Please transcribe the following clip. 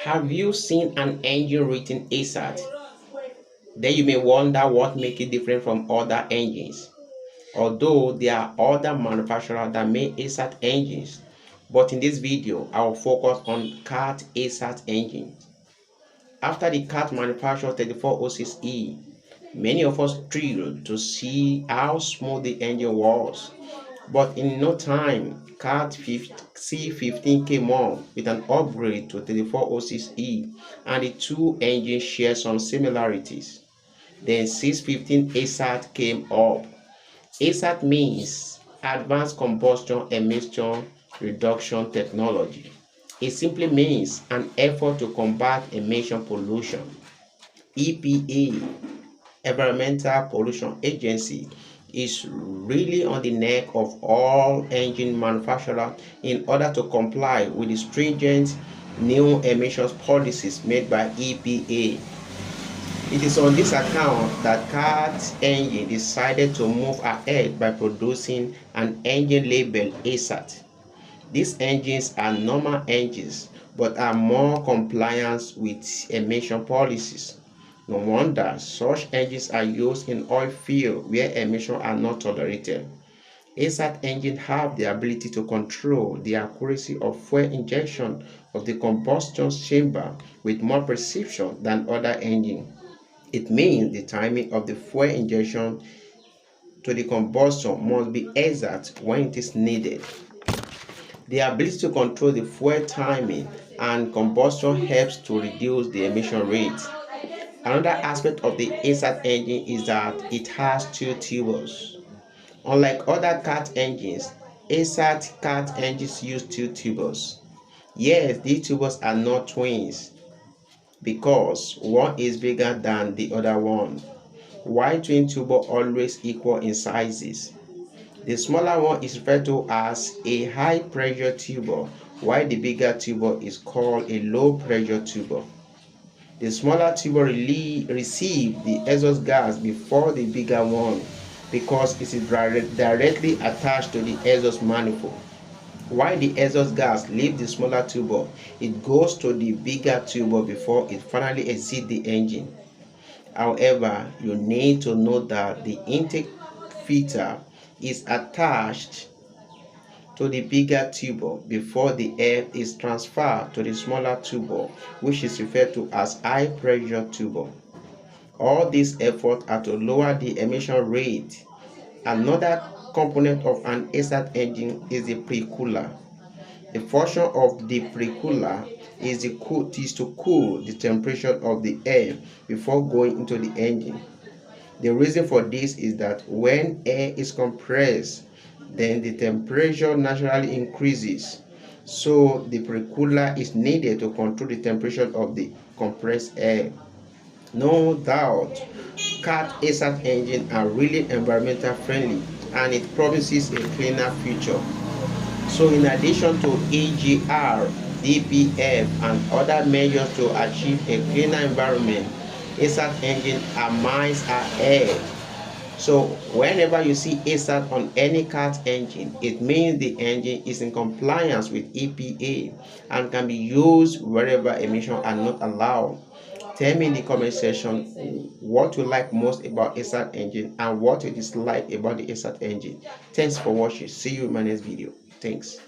Have you seen an engine written ACERT? Then you may wonder what makes it different from other engines. Although there are other manufacturers that make ACERT engines, but in this video I will focus on Cat ACERT engine. After the Cat manufactured 3406E, many of us thrilled to see how smooth the engine was. But in no time, Cat C15 came on with an upgrade to 3406E, and the two engines share some similarities. Then 615 ACERT came up. ACERT means Advanced Combustion Emission Reduction Technology. It simply means an effort to combat emission pollution. EPA, Environmental Pollution Agency, is really on the neck of all engine manufacturers in order to comply with the stringent new emissions policies made by EPA. It is on this account that Cat engine decided to move ahead by producing an engine labeled ACERT. These engines are normal engines but are more compliant with emission policies. No wonder such engines are used in oil fields where emissions are not tolerated. ACERT engines have the ability to control the accuracy of fuel injection of the combustion chamber with more precision than other engines. It means the timing of the fuel injection to the combustion must be exact when it is needed. The ability to control the fuel timing and combustion helps to reduce the emission rate. Another aspect of the ACERT engine is that it has two turbos. Unlike other Cat engines, ACERT Cat engines use two turbos. Yes, these turbos are not twins because one is bigger than the other one. Why twin turbo always equal in sizes? The smaller one is referred to as a high pressure turbo, while the bigger turbo is called a low pressure turbo. The smaller turbo receives the exhaust gas before the bigger one because it is directly attached to the exhaust manifold. While the exhaust gas leaves the smaller turbo, it goes to the bigger turbo before it finally exits the engine. However, you need to know that the intake filter is attached to the bigger turbo before the air is transferred to the smaller turbo, which is referred to as high pressure turbo. All these efforts are to lower the emission rate. Another component of an ACERT engine is the pre-cooler. The function of the pre-cooler is to cool the temperature of the air before going into the engine. The reason for this is that when air is compressed, then the temperature naturally increases. So the pre-cooler is needed to control the temperature of the compressed air. No doubt, Cat ACERT engines are really environmental friendly and it promises a cleaner future. So in addition to EGR, DPF and other measures to achieve a cleaner environment, ACERT engines are miles ahead. So whenever you see ACERT on any Cat engine, it means the engine is in compliance with EPA and can be used wherever emissions are not allowed. Tell me in the comment section what you like most about ACERT engine and what you dislike about the ACERT engine. Thanks for watching. See you in my next video. Thanks.